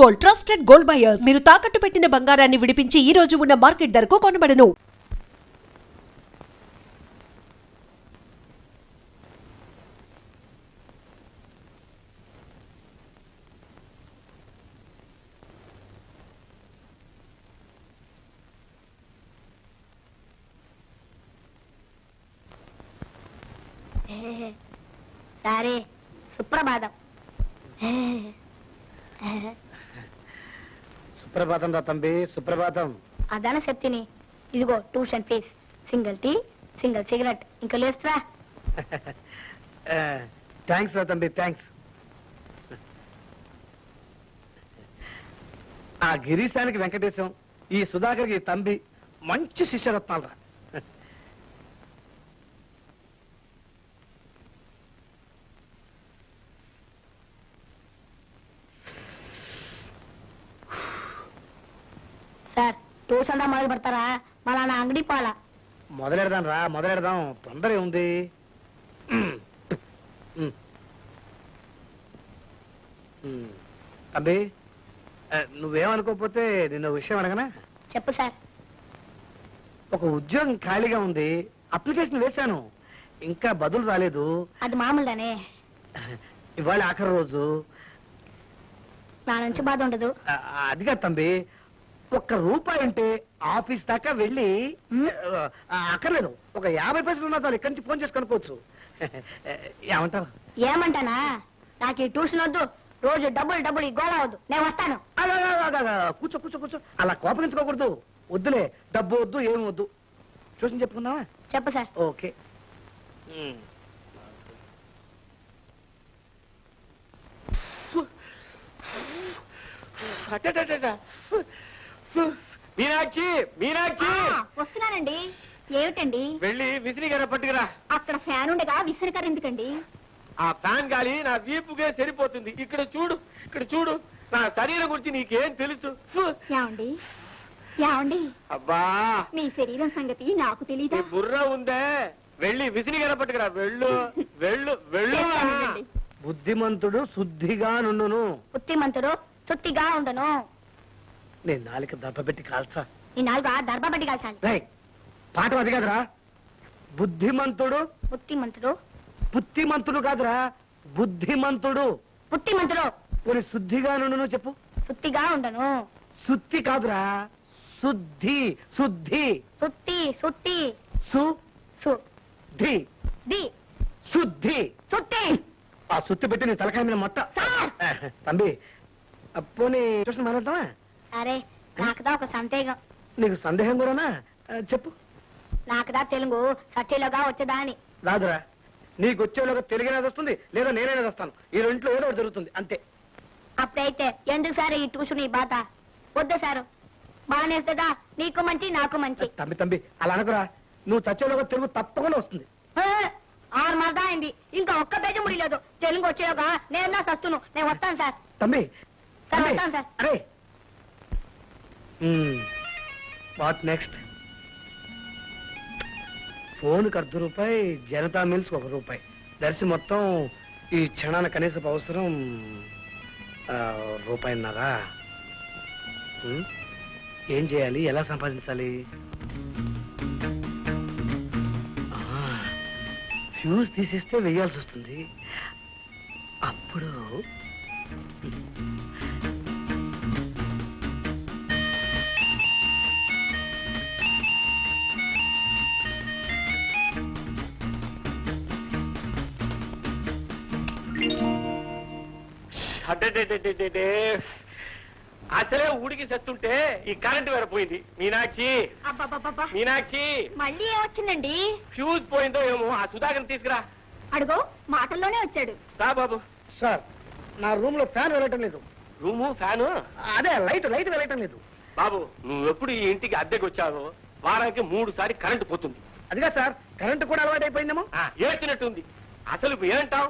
Gold trusted gold buyers. మీరు తాకట్టు పెట్టిన బంగారాన్ని విడిపించి ఈ రోజు ఉన్న మార్కెట్ ధరకు కొనబడను. సారీ, సుప్రభాతం. సుప్రభాతం రా తంబి, సుప్రభాతం. అదన శక్తిని. ఇదిగో tuition fees, single tea, single cigarette. ఇంకా లేస్తురా. థ్యాంక్స్ రా తంబి, థ్యాంక్స్. ఆ గిరీశానికి వెంకటేశం, ఈ సుధాకర్కి తంబి మంచి శిష్యరత్నాలు రా. సార్, ట్యూషన్ దా మొదలు పెడతారా? మళ్ళా నా అంగడి పాల. మొదలెడదాం రా, మొదలెడదాం. తొందర ఉంది. తంబి, నువ్వేమనుకోకపోతే నిన్న విషయం అడగనా? చెప్పు సార్. ఒక ఉద్యోగం ఖాళీగా ఉంది, అప్లికేషన్ వేశాను, ఇంకా బదులు రాలేదు. అది మామూలుగానే. ఇవాళ ఆఖరి రోజు. నా నుంచి బాధ ఉండదు. అదిగా తంబి, ₹1 ఉంటే ఆఫీస్ దాకా వెళ్ళి అక్కర్లేదు, ఒక 50 పైసలు ఉన్నా చాలు, ఇక్కడి నుంచి ఫోన్ చేసి కనుక్కోవచ్చు. ఏమంటావు? ఏమంటానా? నాకు ఈ ట్యూషన్ వద్దు, రోజు డబ్బులు డబ్బులు ఈ గోళ వద్దు, నేను వస్తాను. కూర్చో కూర్చో కూర్చో, అలా కోపగించుకోకూడదు. వద్దులే, డబ్బు వద్దు, ఏమి వద్దు. ట్యూషన్ చెప్పుకుందామా? చెప్పు సార్. ఓకే. మీనాక్షి, మీనాక్షి, వస్తున్నానండి. ఏమిటండి? వెళ్ళి విసిరిగానే పట్టుకురా. అక్కడ ఫ్యాన్ ఉండగా విసిరికర ఎందుకండి? ఆ ఫ్యాన్ గాలి నా వీపుకే సరిపోతుంది. ఇక్కడ చూడు, ఇక్కడ చూడు, నా శరీరం గురించి నీకేం తెలుసు? ఏమండి, ఏమండి, అబ్బా, మీ శరీరం సంగతి నాకు తెలీదా? బుర్ర ఉందే, వెళ్ళి విసిరిగానే పట్టుకురా. వెళ్ళు వెళ్ళు వెళ్ళు. బుద్ధిమంతుడు శుద్ధిగా నుండును. బుద్ధిమంతుడు సుత్తిగా ఉండను. నేను నాలుక దెబ్బ పెట్టి కాల్చా. ఈ నాలుగు దర్భ బట్టి కాల్చాలి. పాఠం అది కాదురా. బుద్ధిమంతుడు బుద్ధిమంతుడు. బుద్ధిమంతుడు కాదురా, బుద్ధిమంతుడు. బుద్ధిమంతుడు. కొన్ని శుద్ధిగా నుండును చెప్పు. సుత్తిగా ఉండను. శుద్ధి కాదురా, శుద్ధి. శుద్ధి. సుత్తి సుత్తి. శుద్ధి. ది. శుద్ధి. సుత్తి. ఆ సుత్తి పెట్టి నీ తలకాయ మీద మొట్ట. తంబి, పోనీ ట్యూషన్ మానేద్దామా? సరే, నాకుదా ఒక సందేహం. నీకు సందేహం కూడానా? చెప్పు. నాకుదా తెలుగు సచ్చేలోగా వచ్చేదా అని. రాదురా, నీకు వచ్చేలోగా తెలుగునేది వస్తుంది, లేదా నేనేది వస్తాను. ఈ రెంట్లో ఏదో ఒకటి జరుగుతుంది, అంతే. అప్పుడైతే ఎందుకు సార్ ఈ ట్యూషన్ ఈ బాధ? వద్దు సారు, బానేస్తుందా? నీకు మంచి, నాకు మంచి. తంబి తంబి, అలా అనకురా. నువ్వు చచ్చేలోగా తెలుగు తప్పకుండా వస్తుంది. 6 మార్దా అయింది, ఇంకా ఒక్క పేజీ ముడిలేదు. తెలుగు వచ్చేలోగా నేను సస్తును. నేను వస్తాను సార్. తమ్మి, సార్ వస్తాను సార్. అరే, వాట్ నెక్స్ట్? ఫోన్కి ₹1, జనతా మిల్స్ ₹1. దర్శి మొత్తం ఈ క్షణాన కనీసపు అవసరం ₹1.5. ఏం చేయాలి, ఎలా సంపాదించాలి? ఫ్యూజ్ తీసేస్తే వెయ్యాల్సి వస్తుంది. అప్పుడు అసలే ఊడికి చస్తుంటే ఈ కరెంట్ వేరే పోయింది. మీనాక్షి, మీనాక్షి, మళ్ళీ ఏమొచ్చిందండి? ఫ్యూజ్ పోయిందో ఏమో. ఆ సుధాకర్ తీసుకురా. అడుగో, మాటల్లోనే వచ్చాడు. రా బాబు. సార్, నా రూమ్ లో ఫ్యాన్ వెళ్ళటం లేదు. Room fan? అదే లైట్ వెళ్ళటం లేదు. బాబు, నువ్వు ఎప్పుడు ఈ ఇంటికి అద్దెకి వచ్చావో వారానికి 3 సార్లు కరెంటు పోతుంది. అదిగా సార్, కరెంటు కూడా అలవాటు అయిపోయిందేమో. ఏడ్చినట్టుంది. అసలు ఏంటావు?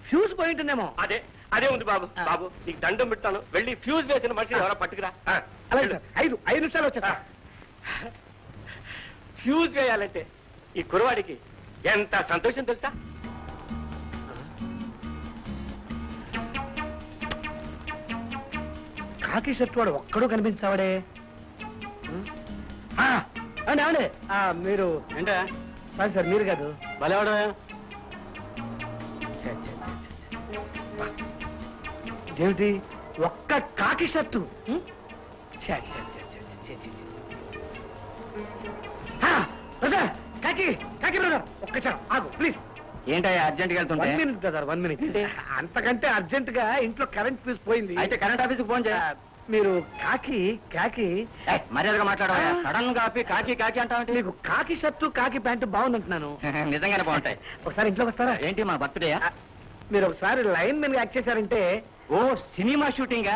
ఫ్యూజ్ పోయింటుందేమో. అదే అదే ఉంది బాబు. బాబు, నీకు దండం పెడతాను, వెళ్ళి ఫ్యూజ్ వేసిన మనిషిని ఎవరో పట్టుకురా. అలాగే సార్, 5 నిమిషాలు వచ్చా. ఫ్యూజ్ వేయాలంటే ఈ కురవాడికి ఎంత సంతోషం తెలుసా? కాకి షర్ట్ వాడు ఒక్కడూ కనిపించావాడే. అవునే అవునే మీరు ఏంటా సారీ సార్, మీరు కాదు. భలేవాడు ఏమిటి ఒక్క కాకి షర్టు? బ్రదర్, కాకి కాకి బ్రదర్, ఒక్క క్షణం ఆగు ప్లీజ్. ఏంటయ్యా అర్జెంట్ గా 1 minute బ్రదర్, 1 minute. అంతకంటే అర్జెంట్ గా ఇంట్లో కరెంట్ ఫీజు పోయింది. అయితే కరెంట్ ఆఫీస్ ఫోన్ చేయ. మీరు కాకి కాకి మర్యాదగా మాట్లాడవా? సడన్ గా ఆపి కాకి కాకి అంటావంటే మీకు కాకి షర్టు కాకి ప్యాంటు బాగుందంటున్నాను. నిజంగానే బాగుంటాయి. ఒకసారి ఇంట్లోకి వస్తారా? ఏంటి మన బర్త్డే? మీరు ఒకసారి లైన్ మెన్ యాక్ట్ చేశారంటే. ఓ సినిమా షూటింగ్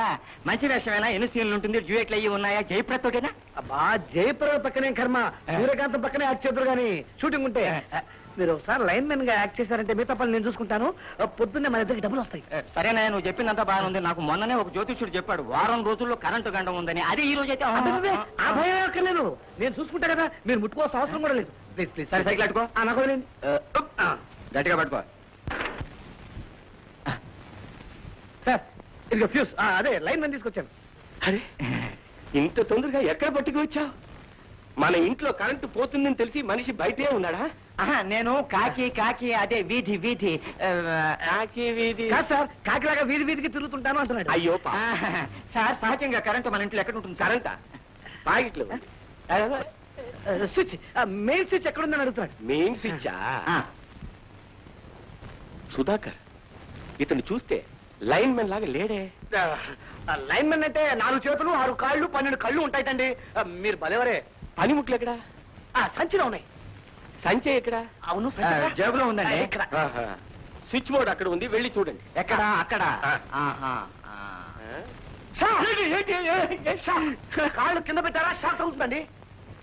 మంచి వేషమేనా? ఎన్ని సీన్లు ఉంటుంది? డ్యూయెట్లు అయ్యి ఉన్నాయా? జయప్రద్ తోటేనా? అబ్బా, జయప్రద పక్కనే కర్మ, సూర్యకాంతం పక్కనే యాక్ట్ చేద్దరు గాని షూటింగ్ ఉంటే. మీరు ఒకసారి లైన్ మెన్ గా యాక్ట్ చేశారంటే మిగతా పనులు నేను చూసుకుంటాను. పొద్దున్నే మన ఇద్దరికి డబ్బులు వస్తాయి. సరేనా, నువ్వు చెప్పిందంతా బాగానే ఉంది. నాకు మొన్ననే ఒక జ్యోతిష్యుడు చెప్పాడు వారం రోజుల్లో కరెంటు గండం ఉందని. అది ఈ రోజు అయితే అబ్బబ్బే, ఆ భయం అక్కర్లేదు, నేను చూసుకుంటా కదా. మీరు ముట్టుకోవాల్సిన అవసరం కూడా లేదు. Please please. సరే సైకిల్ అట్టుకో. నాకు వదిలేండి. గట్టిగా పట్టుకో. సార్ ఇదిగో ఫ్యూస్. అదే లైన్ మెన్ తీసుకొచ్చాను. అరే ఇంత తొందరగా ఎక్కడ పట్టుకు వచ్చావు? మన ఇంట్లో కరెంటు పోతుందని తెలిసి మనిషి బయటే ఉన్నాడా? నేను కాకి కాకి అదే వీధి వీధి కాకి వీధి. కాదు సార్, కాకిలాగా వీధి వీధికి తిరుగుతుంటాను అంటున్నాడు. అయ్యో సార్ సహజంగా కరెంటు మన ఇంట్లో ఎక్కడ ఉంటుంది సార్? కరెంటా? పాకెట్లు స్విచ్, మెయిన్ స్విచ్ ఎక్కడుందని అడుగుతున్నాడు. మెయిన్ స్విచ్చా? సుధాకర్ ఇతను చూస్తే లైన్ మెన్ లాగా లేడే. లైన్ మెన్ అంటే 4 చేతులు 6 కాళ్ళు 12 కళ్ళు ఉంటాయిటండి. మీరు భలేవరే. పనిముట్లు ఎక్కడా? సంచిలో ఉన్నాయి. సంచే ఎక్కడా? అవును, జేబులో ఉందండి. ఇక్కడ. స్విచ్ బోర్డ్ అక్కడ ఉంది, వెళ్ళి చూడండి. ఎక్కడ? అక్కడ. కాళ్ళు కింద పెట్టారా? షాక్ అవుతుందండి.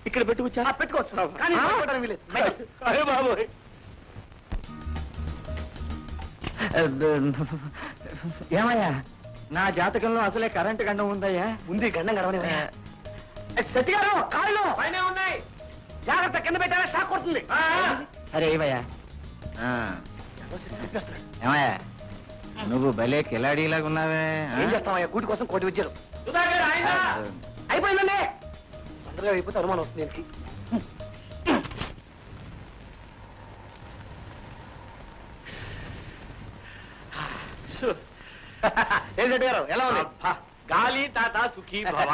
ఇక్కడ పెట్టుకొచ్చా? పెట్టుకోవచ్చు కానీ పెట్టుకోవడానికి వీలేదు. అరే బాబోయ్. ఏమయ్యా, నా జాతకంలో అసలే కరెంటు గండం ఉందయ్యా. ఉంది, గండం గడవని. శెట్టి గారు, కాళ్ళు పైన ఉన్నాయి, జాగ్రత్త, కింద పెట్టారా షాక్ కొడుతుంది. సరే ఇవయ్యా. ఏమయ్యా, నువ్వు భలే కిలాడీలాగా ఉన్నావే. ఏం చేస్తామయ్యా, కూటి కోసం కోటి విద్యలు. అయిపోయిందండి. తొందరగా అయిపోతే అనుమానం వస్తుంది దీనికి. ఏం శెట్టి గారు, ఎలా ఉంది? అబ్బా, గాలి తాత సుఖీ భవ.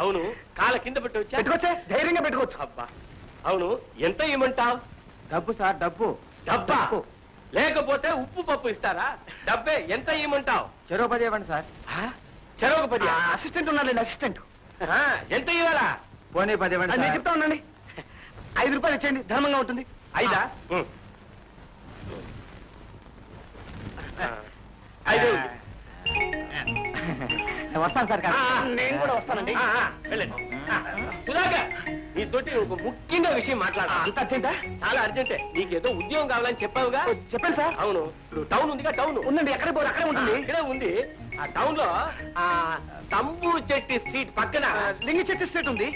అవును, కాళ్ళ కింద పెట్టి వచ్చా? పెట్టుకోవచ్చే, ధైర్యంగా పెట్టుకోవచ్చు. అబ్బా, అవును, ఎంత ఇవ్వమంటావు? డబ్బు సార్, డబ్బు. డబ్బా? లేకపోతే ఉప్పు పప్పు ఇస్తారా? డబ్బే, ఎంత ఇవ్వమంటావు? చెరో 10 ఇవ్వండి సార్. చెరొక 10. అసిస్టెంట్ ఉన్నాడు, అసిస్టెంట్. ఎంత ఇవ్వాలా? పోనీ 10 ఇవ్వండి నేను సార్. చెప్తా ఉండండి. 5 రూపాయలు ఇచ్చేయండి, ధర్మంగా ఉంటుంది. 5? 5. వస్తాను సార్. నేను కూడా వస్తానండి. వెళ్ళండి. సుధాకర్, నీతోటి ఒక ముఖ్యంగా విషయం మాట్లాడాలి. అంత అర్జెంటా? చాలా అర్జెంటే. నీకేదో ఉద్యోగం కావాలని చెప్పావుగా? చెప్పండి సార్. అవును, ఇప్పుడు టౌన్ ఉందిగా, టౌన్ ఉందండి, ఎక్కడ పోరు అక్కడే ఉంటుంది. ఇక్కడే ఉంది. ఆ టౌన్ లో తంబు చెట్టి స్ట్రీట్ పక్కన లింగి చెట్టు స్ట్రీట్ ఉంది.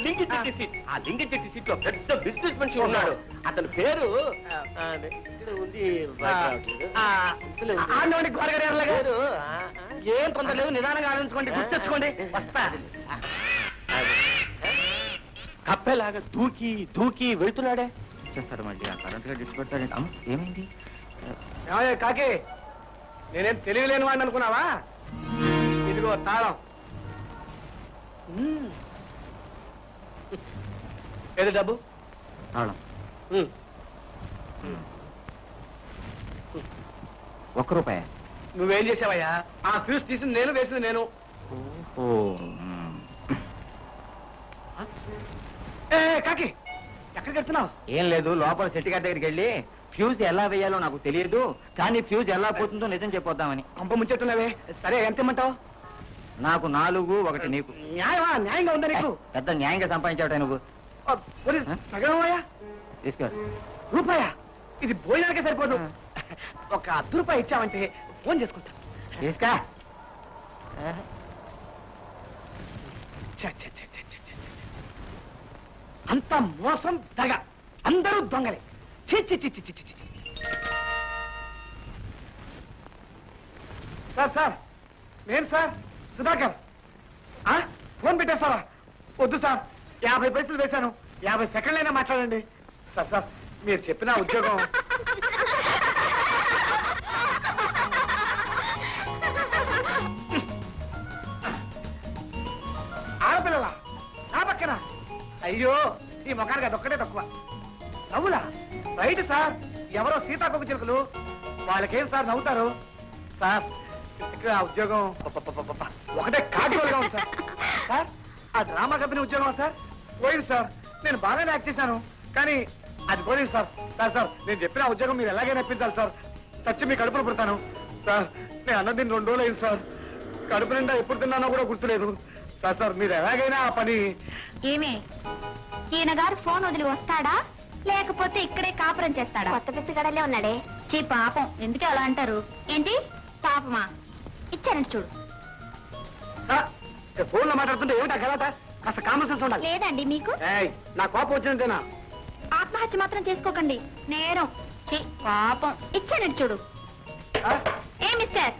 లింగి చెట్టి స్ట్రీట్. ఆ లింగి చెట్టి స్ట్రీట్ లో పెద్ద బిజినెస్ మనిషి ఉన్నాడు. అతని పేరు ఇక్కడ ఉంది, ఆడవాడి గోరగారు పేరు, ఏం తొందర లేదు, నిదానంగా ఆలోచించుకోండి, గుర్తెచ్చుకోండి. వస్తా. కప్పెలాగా దూకి దూకి వెళ్తున్నాడే. చేస్తారు మళ్ళీ కరెంట్ గా డిస్పెడతాడండి. ఏమైంది? ఏమయ్య కాకి, నేనేం తెలియలేని వాడిని అనుకున్నావా? ఇదిగో తాళం. ఏది డబ్బు? తాళం. ఉమ్. 1 రూపాయి. నువ్వేం చేసావయ్యా? ఆ ఫ్యూజ్ తీసింది నేను, వేసింది నేను. ఏ కాకి, ఎక్కడికి వెళ్తున్నావు? ఏం లేదు, లోపల సెట్టి గారి దగ్గరికి వెళ్ళి ఫ్యూజ్ ఎలా వేయాలో నాకు తెలియదు, కానీ ఫ్యూజ్ ఎలా పోతుందో నిజం చెప్పొద్దామని. పంప ముంచెట్టున్నావే. సరే, ఎంత ఇమ్మంటావు? నాకు 4, 1 నీకు. న్యాయమా? న్యాయంగా ఉందా నీకు? పెద్ద న్యాయంగా సంపాదించావుట నువ్వు. సగమయ్యా? తీసుకో. రూపాయ? ఇది భోజనానికే సరిపోదు. ఒక 10 రూపాయలు ఇచ్చావంటే ఫోన్ చేసుకుంటా. తీసుకో. ఛ, ఛ, ఛ, ఛ, ఛ, ఛ, ఛ. అంత మోసం, దగ, అందరూ దొంగలే. ఛీ, ఛీ, ఛీ, ఛీ, ఛీ, ఛీ. సార్, సార్, నేను సార్ సుధాకర్. ఫోన్ పెట్టేస్తావా? వద్దు సార్, 50 పైసలు వేశాను, 50 సెకండ్లైనా మాట్లాడండి. సార్ సార్, మీరు చెప్పిన ఉద్యోగం ఆడపిల్లలా నా పక్కన? అయ్యో, ఈ మొఖానికి అదొక్కటే తక్కువ. నవ్వులా? రైట్ సార్, ఎవరో సీతాకొక చిలుకలు, వాళ్ళకేం సార్ నవ్వుతారు? సార్, ఇక్కడ ఆ ఉద్యోగం పపపపపప, ఒకటే కాటిగా ఉంది సార్. సార్, ఆ డ్రామా కంపెనీ ఉద్యోగం సార్ పోయింది సార్. నేను బాగానే యాక్ట్ చేశాను, కానీ అది పోయింది సార్. సార్ సార్, నేను చెప్పిన ఆ ఉద్యోగం మీరు ఎలాగైనా ఇప్పించాలి సార్. చచ్చి మీ కడుపులో పుడతాను సార్. నేను అన్నది 2 రోజులు అయింది సార్. కడుపు నిండా ఎప్పుడు తిన్నానో కూడా గుర్తులేదు సార్. సార్, మీరు ఎలాగైనా ఆ పని. ఏమే, ఈయన గారు ఫోన్ వదిలి వస్తాడా లేకపోతే ఇక్కడే కాపురం చేస్తాడా? కొత్త పిచ్చగడలే ఉన్నాడే. చీ పాపం, ఎందుకే అలా అంటారు? ఏంటి పాపమా? ఇచ్చారండి చూడు. సార్, ఫోన్లో మాట్లాడుతుంటే ఏమిటా గలాట? కాస్త కామన్ సెన్స్ ఉండాలి. లేదండి మీకు? ఏయ్, నా కోపం వచ్చిందేనా? ఆత్మహత్య మాత్రం చేసుకోకండి, నేరం. చీ పాపం, ఇచ్చానండి చూడు. ఆ? ఏ మిస్టర్,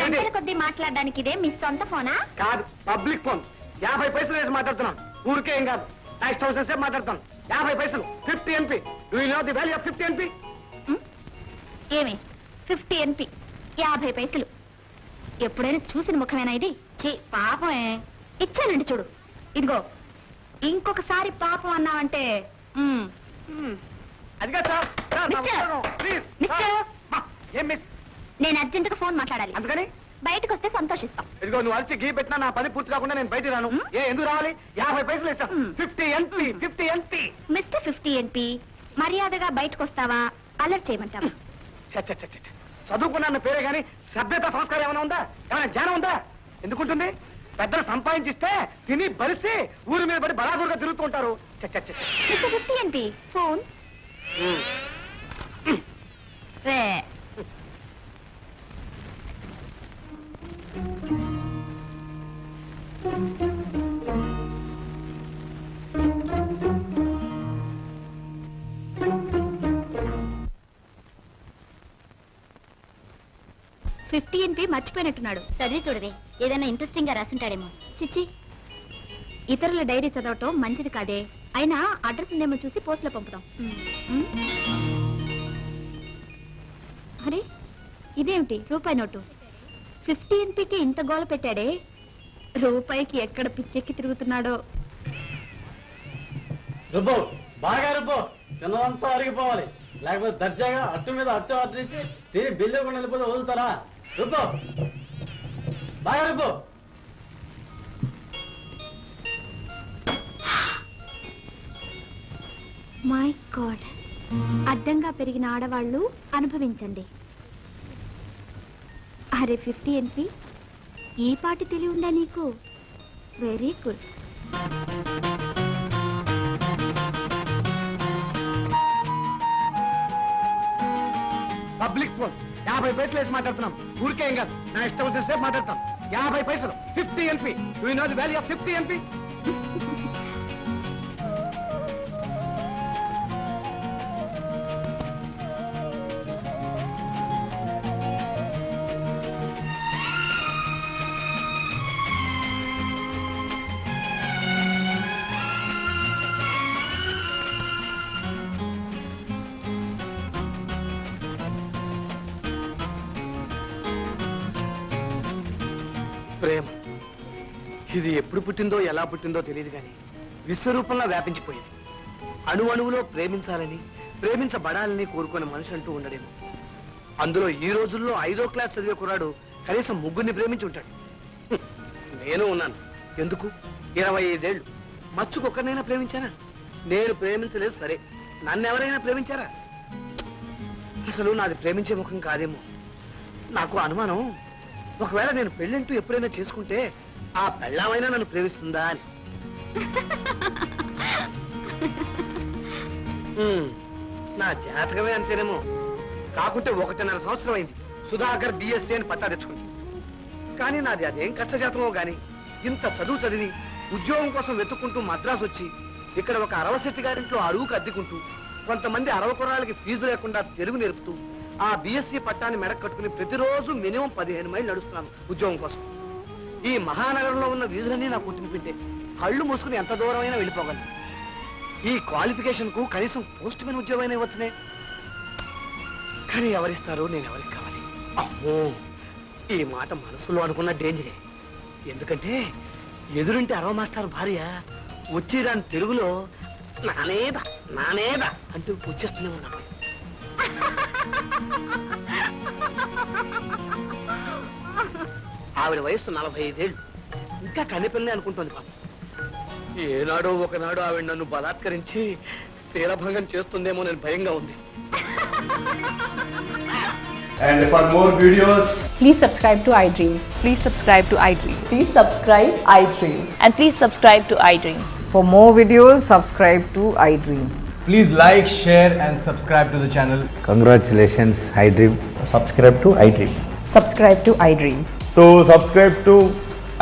ఏంటి? గంటల కొద్దీ మాట్లాడడానికి ఇదే మీ సొంత ఫోనా? కాదు, పబ్లిక్ ఫోన్. 50 పైసలు వేసి మాట్లాడుతున్నాను. ఊరికే ఏం కాదు, నెక్స్ట్ 1000 సేపు మాట్లాడుతాను. 50 పైసలు, 50 NP. Do you know the value of 50 NP? ఏమి 50 NP, 50 పైసలు. ఎప్పుడైనా చూసిన ముఖమేనా ఇది? చీ పాపమే, ఇచ్చానండి చూడు. ఇదిగో, ఇంకొకసారి పాపం అన్నావంటే అదిగా సార్. సార్, నా మిస్టర్! ఉద్యోగం, ప్లీజ్. మిస్టర్! సార్, మా, ఏం మిస్? నేను అర్జెంటుగా ఫోన్ మాట్లాడాలి. అందుకని బయటకు వస్తే సంతోషిస్తాం. ఇదిగో, నువ్వు అరిచి గీ పెట్టినా నా పని పూర్తి కాకుండా నేను బయటికి రాను. ఎందుకు రావాలి? 50 పైసలు వేస్తాను. 50 NP, 50 NP. మిస్టర్ 50 NP, మర్యాదగా బయటకు వస్తావా అలర్ట్ చేయమంటావా? చ్చ, చ్చ, చ్చ, చ్చ. చదువుకున్న పేరే గాని సభ్యత సంస్కారం ఏమైనా ఉందా? ఏమైనా జ్ఞానం ఉందా? ఎందుకుంటుంది? పెద్దలు సంపాదించిస్తే తిని బలిసి ఊరి మీద పడి బలాదూరుగా తిరుగుతూ ఉంటారు. చ్చ, చ్చ, చ్చ, చ్చ. మిస్టర్ 50 NP, ఫోన్ రే. NP మర్చిపోయినట్టున్నాడు. చదివి చూడవే, ఏదైనా ఇంట్రెస్టింగ్ గా రాసుంటాడేమో. చిచ్చి, ఇతరుల డైరీ చదవటం మంచిది కాదే. అయినా అడ్రస్ ఉందేమో చూసి పోస్టులో పంపుదాం. అరే, ఇదేమిటి రూపాయి నోటు? 50 NPకి ఇంత గోల పెట్టాడే. రూపాయికి ఎక్కడ పిచ్చెక్కి తిరుగుతున్నాడో. రుబ్బు, బాగా రుబ్బు, చిన్నదంతా అరిగిపోవాలి. లేకపోతే దర్జాగా అట్టు మీద అట్టు అట్టించి తిని బిల్లు కూడా వెళ్ళిపోతే వదులుతారా? రుబ్బు, బాగా రుబ్బు. మై గాడ్, అడ్డంగా పెరిగిన ఆడవాళ్ళు అనుభవించండి. అరే 50 NP, ఈ పాటి తెలివి ఉందా నీకు? Very good. పబ్లిక్ ఫోన్, 50 పైసలు వేసి మాట్లాడుతున్నాం. ఊరికే ఏం కాదు, నా ఇష్టం వచ్చిన సేపు మాట్లాడతాం. 50 పైసలు, 50 NP. Do you know the value of 50 NP? ప్రేమ, ఇది ఎప్పుడు పుట్టిందో ఎలా పుట్టిందో తెలియదు కానీ విశ్వరూపంలో వ్యాపించిపోయింది. అణువణువులో ప్రేమించాలని, ప్రేమించబడాలని కోరుకునే మనిషి అంటూ ఉండడేమో. అందులో ఈ రోజుల్లో 5వ క్లాస్ చదివే కుర్రాడు కనీసం 3 ప్రేమించి ఉంటాడు. నేను ఉన్నాను. ఎందుకు? 25 ఏళ్ళు. మచ్చుకొక్కరినైనా ప్రేమించానా? నేను ప్రేమించలేదు సరే, నన్ను ఎవరైనా ప్రేమించారా? అసలు నాది ప్రేమించే ముఖం కాదేమో. నాకు అనుమానం, ఒకవేళ నేను పెళ్ళంటూ ఎప్పుడైనా చేసుకుంటే ఆ పెళ్ళామైనా నన్ను ప్రేమిస్తుందా అని. నా జాతకమే అంతేనేమో. కాకుంటే 1.5 సంవత్సరం అయింది సుధాకర్ DSC అని పట్టా తెచ్చుకుంది. కానీ నాది అదేం కష్టజాతమో గాని, ఇంత చదువు చదివి ఉద్యోగం కోసం వెతుక్కుంటూ మద్రాసు వచ్చి ఇక్కడ ఒక అరవశెట్టి గారింట్లో అడుగుకు అద్దెకుంటూ కొంతమంది 60 కుర్రాళ్ళకి ఫీజు లేకుండా తెలుగు నేర్పుతూ ఆ BSc పట్టాన్ని మెడకు కట్టుకుని ప్రతిరోజు మినిమం 15 మైళ్ళు నడుస్తున్నాను ఉద్యోగం కోసం. ఈ మహానగరంలో ఉన్న వీధులన్నీ నాకు గుర్తునిపింటే కళ్ళు మూసుకుని ఎంత దూరమైనా వెళ్ళిపోగలను. ఈ క్వాలిఫికేషన్ కు కనీసం పోస్ట్ మ్యాన్ ఉద్యోగం ఇవ్వచ్చునే. కానీ ఎవరిస్తారు, నేను ఎవరికి కావాలి? అమ్మో, ఈ మాట మనసులో అనుకున్న డేంజరే. ఎందుకంటే ఎదురుంటే అరవ మాస్టర్ భార్య వచ్చి రాని తెలుగులో నానేదా నానేదా అంటూ పుచ్చేస్తూనే ఉన్నాడు. ఆవిడ వయస్సు 45 ఏళ్ళు, ఇంకా కన్నెపిల్లనే అనుకుంటుంది పాపం. ఏనాడో ఒకనాడు ఆవిడ నన్ను బలాత్కరించి శీలభంగం చేస్తుందేమో నేను భయంగా ఉంది. And for more videos, Please subscribe to iDream. Please subscribe to iDream. Please subscribe iDream. And please subscribe to iDream. For more videos, subscribe to iDream. please like, share and subscribe to the channel. Congratulations, iDream. Subscribe to iDream. Subscribe to iDream. So subscribe to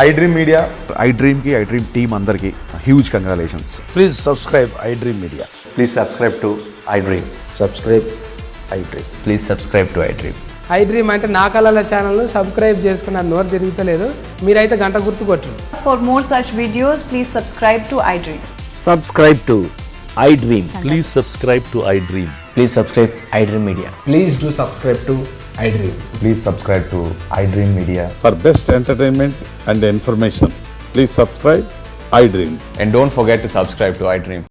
iDream Media. iDream ki iDream team andarki huge congratulations. Please subscribe iDream Media. Please subscribe to iDream. Subscribe iDream. Please subscribe to iDream. iDream అంటే నా కళల channel subscribe చేసుకున్న నోరు తిరుగుతలేదు, మీరైతే గంట గుర్తు కొట్టండి. For more such videos, please subscribe to iDream. Subscribe to iDream. Please subscribe to iDream. Please subscribe iDream Media. Please do subscribe to iDream. Please subscribe to iDream Media. For best entertainment and information, please subscribe iDream. And don't forget to subscribe to iDream.